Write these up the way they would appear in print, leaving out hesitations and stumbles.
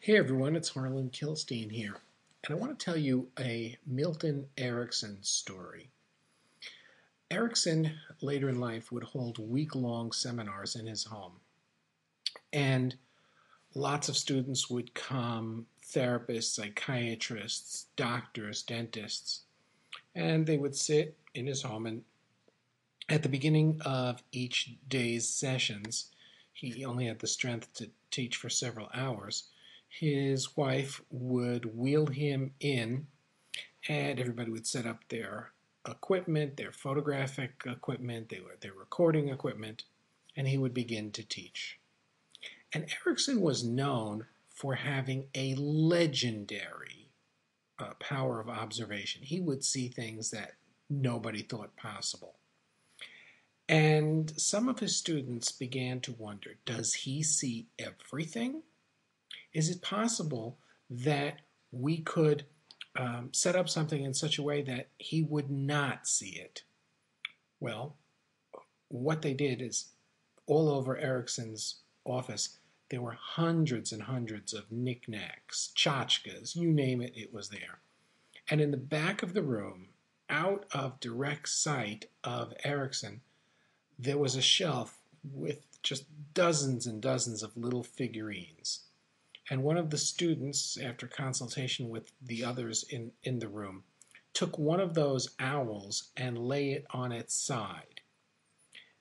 Hey everyone, it's Harlan Kilstein here, and I want to tell you a Milton Erickson story. Erickson, later in life, would hold week-long seminars in his home, and lots of students would come, therapists, psychiatrists, doctors, dentists, and they would sit in his home, and at the beginning of each day's sessions, he only had the strength to teach for several hours. His wife would wheel him in, and everybody would set up their equipment, their photographic equipment, their recording equipment, and he would begin to teach. And Erickson was known for having a legendary power of observation. He would see things that nobody thought possible. And some of his students began to wonder, does he see everything? Is it possible that we could set up something in such a way that he would not see it? Well, what they did is all over Erickson's office, there were hundreds and hundreds of knickknacks, tchotchkes, you name it, it was there. And in the back of the room, out of direct sight of Erickson, there was a shelf with just dozens and dozens of little figurines. And one of the students, after consultation with the others in the room, took one of those owls and lay it on its side.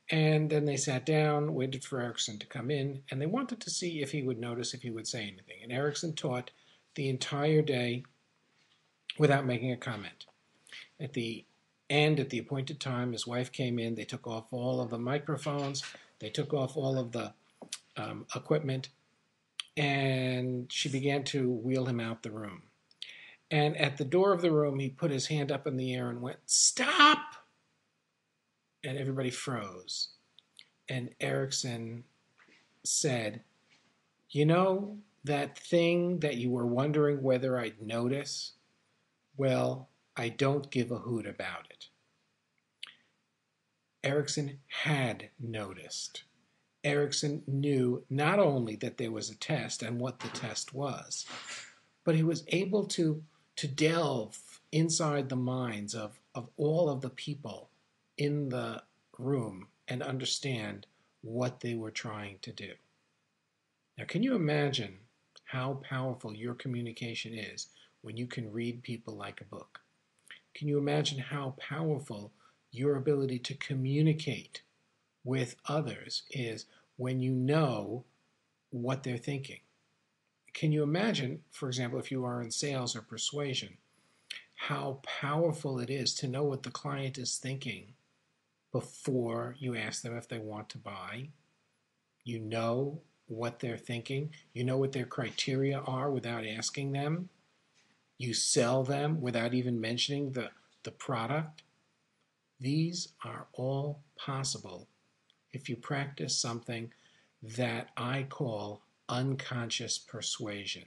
And then they sat down, waited for Erickson to come in, and they wanted to see if he would notice, if he would say anything. And Erickson taught the entire day without making a comment. At the end, at the appointed time, his wife came in. They took off all of the microphones. They took off all of the equipment. And she began to wheel him out the room. And at the door of the room, he put his hand up in the air and went, "Stop!" And everybody froze. And Erickson said, "You know that thing that you were wondering whether I'd notice? Well, I don't give a hoot about it." Erickson had noticed. Erickson knew not only that there was a test and what the test was, but he was able to delve inside the minds of all of the people in the room and understand what they were trying to do. Now, can you imagine how powerful your communication is when you can read people like a book? Can you imagine how powerful your ability to communicate with others is when you know what they're thinking? Can you imagine, for example, if you are in sales or persuasion, how powerful it is to know what the client is thinking before you ask them if they want to buy? You know what they're thinking. You know what their criteria are without asking them. You sell them without even mentioning the product. These are all possible if you practice something that I call unconscious persuasion.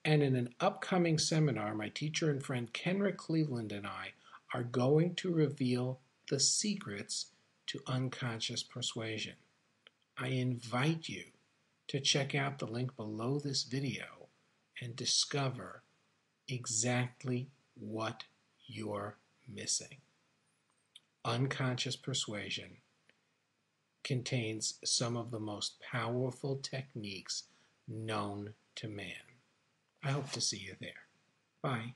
And in an upcoming seminar, my teacher and friend Kenrick Cleveland and I are going to reveal the secrets to unconscious persuasion. I invite you to check out the link below this video and discover exactly what you're missing. Unconscious persuasion contains some of the most powerful techniques known to man. I hope to see you there. Bye.